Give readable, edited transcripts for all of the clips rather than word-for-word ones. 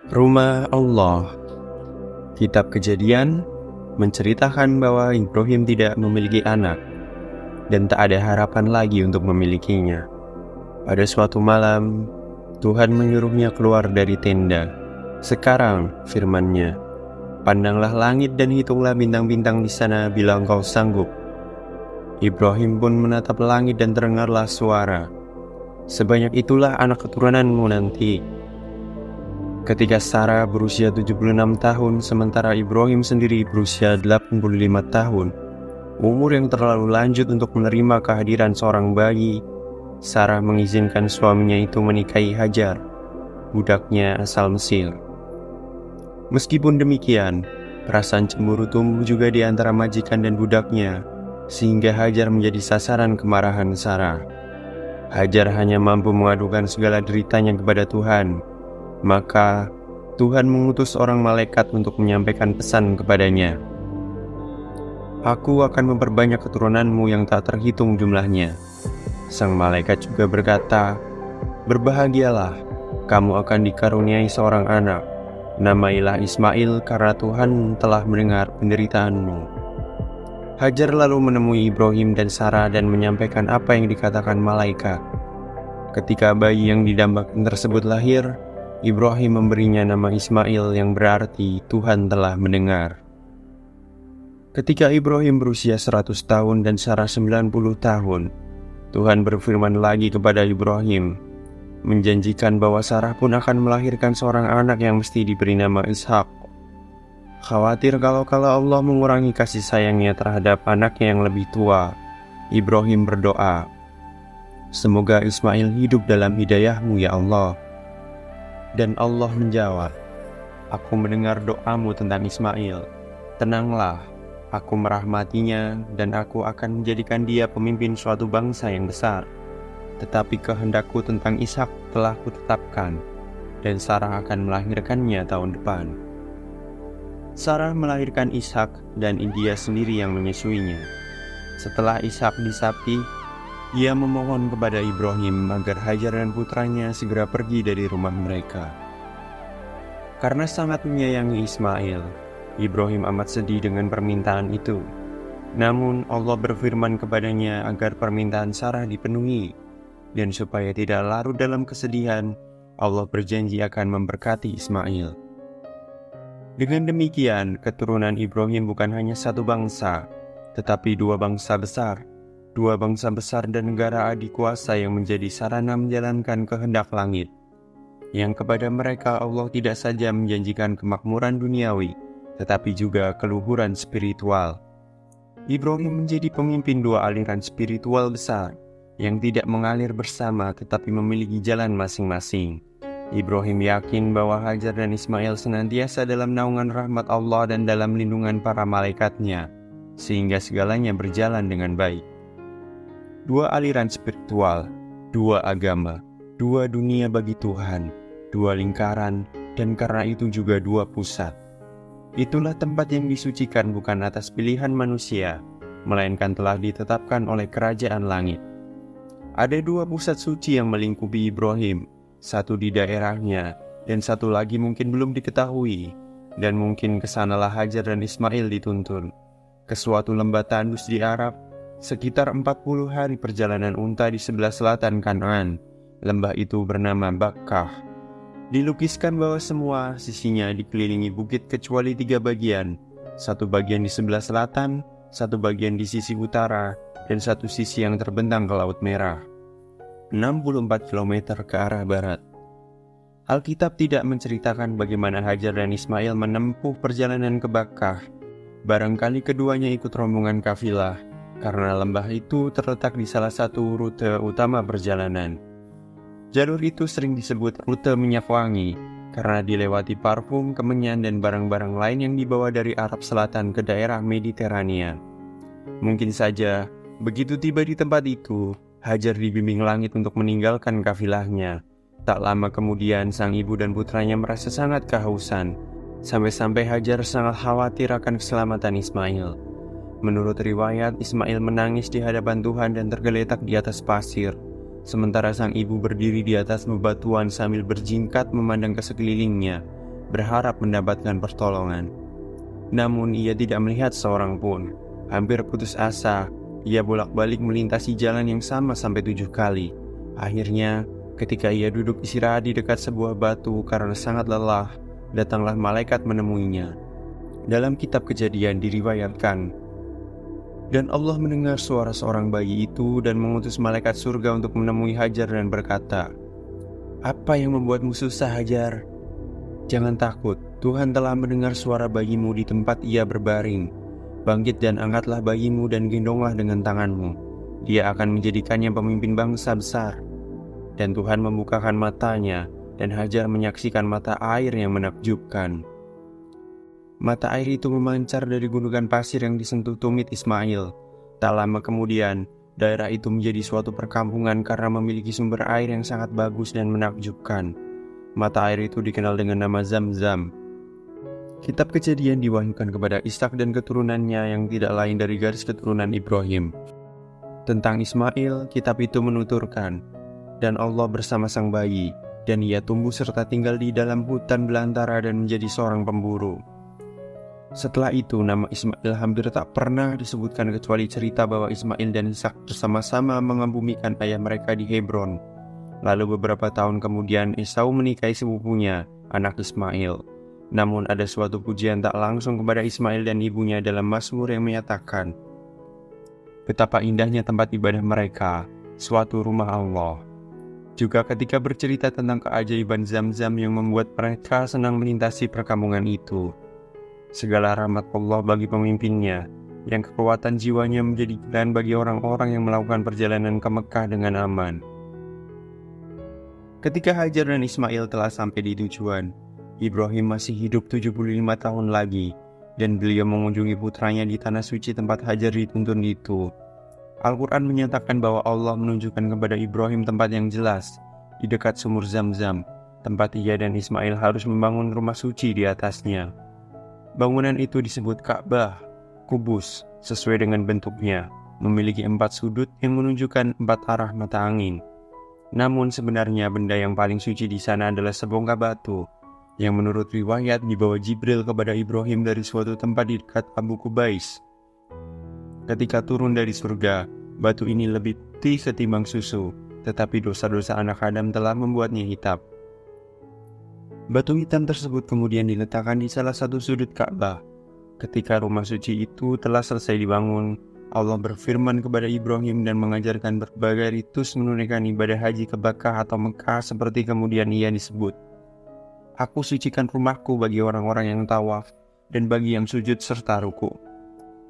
Rumah Allah. Kitab Kejadian menceritakan bahwa Ibrahim tidak memiliki anak dan tak ada harapan lagi untuk memilikinya. Pada suatu malam, Tuhan menyuruhnya keluar dari tenda. Sekarang, firman-Nya, pandanglah langit dan hitunglah bintang-bintang di sana bila engkau sanggup. Ibrahim pun menatap langit dan terdengarlah suara, sebanyak itulah anak keturunanmu nanti. Ketika Sarah berusia 76 tahun, sementara Ibrahim sendiri berusia 85 tahun, umur yang terlalu lanjut untuk menerima kehadiran seorang bayi, Sarah mengizinkan suaminya itu menikahi Hajar, budaknya asal Mesir. Meskipun demikian, perasaan cemburu tumbuh juga di antara majikan dan budaknya, sehingga Hajar menjadi sasaran kemarahan Sarah. Hajar hanya mampu mengadukan segala deritanya kepada Tuhan. Maka Tuhan mengutus orang malaikat untuk menyampaikan pesan kepadanya. Aku akan memperbanyak keturunanmu yang tak terhitung jumlahnya. Sang malaikat juga berkata, berbahagialah, kamu akan dikaruniai seorang anak. Namailah Ismail karena Tuhan telah mendengar penderitaanmu. Hajar lalu menemui Ibrahim dan Sarah dan menyampaikan apa yang dikatakan malaikat. Ketika bayi yang didambakan tersebut lahir, Ibrahim memberinya nama Ismail yang berarti Tuhan telah mendengar. Ketika Ibrahim berusia 100 tahun dan Sarah 90 tahun, Tuhan berfirman lagi kepada Ibrahim, menjanjikan bahwa Sarah pun akan melahirkan seorang anak yang mesti diberi nama Ishak. Khawatir kalau Allah mengurangi kasih sayangnya terhadap anaknya yang lebih tua, Ibrahim berdoa, semoga Ismail hidup dalam hidayah-Mu ya Allah. Dan Allah menjawab, aku mendengar doamu tentang Ismail. Tenanglah, aku merahmatinya dan aku akan menjadikan dia pemimpin suatu bangsa yang besar. Tetapi kehendakku tentang Ishak telah kutetapkan, dan Sarah akan melahirkannya tahun depan. Sarah melahirkan Ishak dan dia sendiri yang menyusuinya. Setelah Ishak disapi, ia memohon kepada Ibrahim agar Hajar dan putranya segera pergi dari rumah mereka. Karena sangat menyayangi Ismail, Ibrahim amat sedih dengan permintaan itu. Namun Allah berfirman kepadanya agar permintaan Sarah dipenuhi, dan supaya tidak larut dalam kesedihan, Allah berjanji akan memberkati Ismail. Dengan demikian, keturunan Ibrahim bukan hanya satu bangsa, tetapi dua bangsa besar. Dua bangsa besar dan negara adikuasa yang menjadi sarana menjalankan kehendak langit, yang kepada mereka Allah tidak saja menjanjikan kemakmuran duniawi, tetapi juga keluhuran spiritual. Ibrahim menjadi pemimpin dua aliran spiritual besar, yang tidak mengalir bersama tetapi memiliki jalan masing-masing. Ibrahim yakin bahwa Hajar dan Ismail senantiasa dalam naungan rahmat Allah dan dalam lindungan para malaikatnya, sehingga segalanya berjalan dengan baik. Dua aliran spiritual, dua agama, dua dunia bagi Tuhan, dua lingkaran, dan karena itu juga dua pusat. Itulah tempat yang disucikan bukan atas pilihan manusia, melainkan telah ditetapkan oleh kerajaan langit. Ada dua pusat suci yang melingkupi Ibrahim, satu di daerahnya, dan satu lagi mungkin belum diketahui, dan mungkin kesanalah Hajar dan Ismail dituntun, ke suatu lembah tandus di Arab, sekitar 40 hari perjalanan unta di sebelah selatan Kanaan. Lembah itu bernama Bakkah. Dilukiskan bahwa semua sisinya dikelilingi bukit kecuali 3 bagian. Satu bagian di sebelah selatan, satu bagian di sisi utara, dan satu sisi yang terbentang ke Laut Merah. 64 km ke arah barat. Alkitab tidak menceritakan bagaimana Hajar dan Ismail menempuh perjalanan ke Bakkah. Barangkali keduanya ikut rombongan kafilah, karena lembah itu terletak di salah satu rute utama perjalanan. Jalur itu sering disebut rute minyak wangi, karena dilewati parfum, kemenyan, dan barang-barang lain yang dibawa dari Arab Selatan ke daerah Mediterania. Mungkin saja, begitu tiba di tempat itu, Hajar dibimbing langit untuk meninggalkan kafilahnya. Tak lama kemudian, sang ibu dan putranya merasa sangat kehausan, sampai-sampai Hajar sangat khawatir akan keselamatan Ismail. Menurut riwayat, Ismail menangis di hadapan Tuhan dan tergeletak di atas pasir, sementara sang ibu berdiri di atas bebatuan sambil berjingkat memandang ke sekelilingnya, berharap mendapatkan pertolongan. Namun ia tidak melihat seorang pun. Hampir putus asa, ia bolak-balik melintasi jalan yang sama sampai 7 kali. Akhirnya, ketika ia duduk istirahat di dekat sebuah batu karena sangat lelah, datanglah malaikat menemuinya. Dalam kitab Kejadian diriwayatkan, dan Allah mendengar suara seorang bayi itu dan mengutus malaikat surga untuk menemui Hajar dan berkata, "Apa yang membuatmu susah, Hajar? Jangan takut, Tuhan telah mendengar suara bayimu di tempat ia berbaring. Bangkit dan angkatlah bayimu dan gendonglah dengan tanganmu. Dia akan menjadikannya pemimpin bangsa besar." Dan Tuhan membukakan matanya, dan Hajar menyaksikan mata air yang menakjubkan. Mata air itu memancar dari gundukan pasir yang disentuh tumit Ismail. Tak lama kemudian, daerah itu menjadi suatu perkampungan karena memiliki sumber air yang sangat bagus dan menakjubkan. Mata air itu dikenal dengan nama Zam-Zam. Kitab Kejadian diwahyukan kepada Ishak dan keturunannya yang tidak lain dari garis keturunan Ibrahim. Tentang Ismail, kitab itu menuturkan, dan Allah bersama sang bayi, dan ia tumbuh serta tinggal di dalam hutan belantara dan menjadi seorang pemburu. Setelah itu, nama Ismail hampir tak pernah disebutkan kecuali cerita bahwa Ismail dan Ishak bersama-sama mengebumikan ayah mereka di Hebron. Lalu beberapa tahun kemudian Esau menikahi sepupunya, anak Ismail. Namun ada suatu pujian tak langsung kepada Ismail dan ibunya dalam Mazmur yang menyatakan, betapa indahnya tempat ibadah mereka, suatu rumah Allah. Juga ketika bercerita tentang keajaiban Zam-Zam yang membuat mereka senang melintasi perkampungan itu. Segala rahmat Allah bagi pemimpinnya, yang kekuatan jiwanya menjadi jalan bagi orang-orang yang melakukan perjalanan ke Mekah dengan aman. Ketika Hajar dan Ismail telah sampai di tujuan, Ibrahim masih hidup 75 tahun lagi, dan beliau mengunjungi putranya di tanah suci tempat Hajar dituntun itu. Al-Quran menyatakan bahwa Allah menunjukkan kepada Ibrahim tempat yang jelas, di dekat sumur Zam-Zam, tempat ia dan Ismail harus membangun rumah suci di atasnya. Bangunan itu disebut Ka'bah, kubus, sesuai dengan bentuknya, memiliki 4 sudut yang menunjukkan 4 arah mata angin. Namun sebenarnya benda yang paling suci di sana adalah sebongkah batu, yang menurut riwayat dibawa Jibril kepada Ibrahim dari suatu tempat di dekat Abu Kubais. Ketika turun dari surga, batu ini lebih putih ketimbang susu, tetapi dosa-dosa anak Adam telah membuatnya hitam. Batu hitam tersebut kemudian diletakkan di salah satu sudut Ka'bah. Ketika rumah suci itu telah selesai dibangun, Allah berfirman kepada Ibrahim dan mengajarkan berbagai ritus menunaikan ibadah haji ke Makkah atau Mekah seperti kemudian ia disebut. Aku sucikan rumahku bagi orang-orang yang tawaf dan bagi yang sujud serta ruku.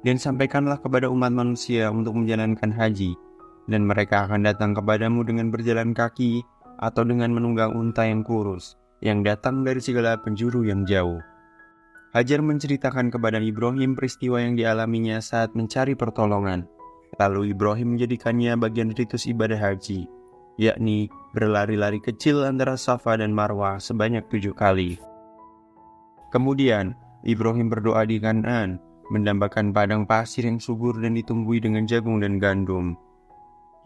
Dan sampaikanlah kepada umat manusia untuk menjalankan haji, dan mereka akan datang kepadamu dengan berjalan kaki atau dengan menunggang unta yang kurus, yang datang dari segala penjuru yang jauh. Hajar menceritakan kepada Ibrahim peristiwa yang dialaminya saat mencari pertolongan. Lalu Ibrahim menjadikannya bagian ritus ibadah haji, yakni berlari-lari kecil antara Safa dan Marwah sebanyak 7 kali. Kemudian Ibrahim berdoa di Kan'an, mendambakan padang pasir yang subur dan ditumbuhi dengan jagung dan gandum.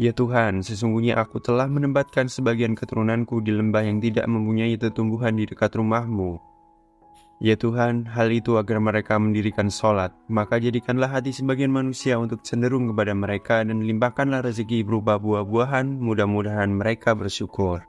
Ya Tuhan, sesungguhnya aku telah menempatkan sebagian keturunanku di lembah yang tidak mempunyai tumbuhan di dekat rumahmu. Ya Tuhan, hal itu agar mereka mendirikan sholat, maka jadikanlah hati sebagian manusia untuk cenderung kepada mereka dan limpahkanlah rezeki berupa buah-buahan, mudah-mudahan mereka bersyukur.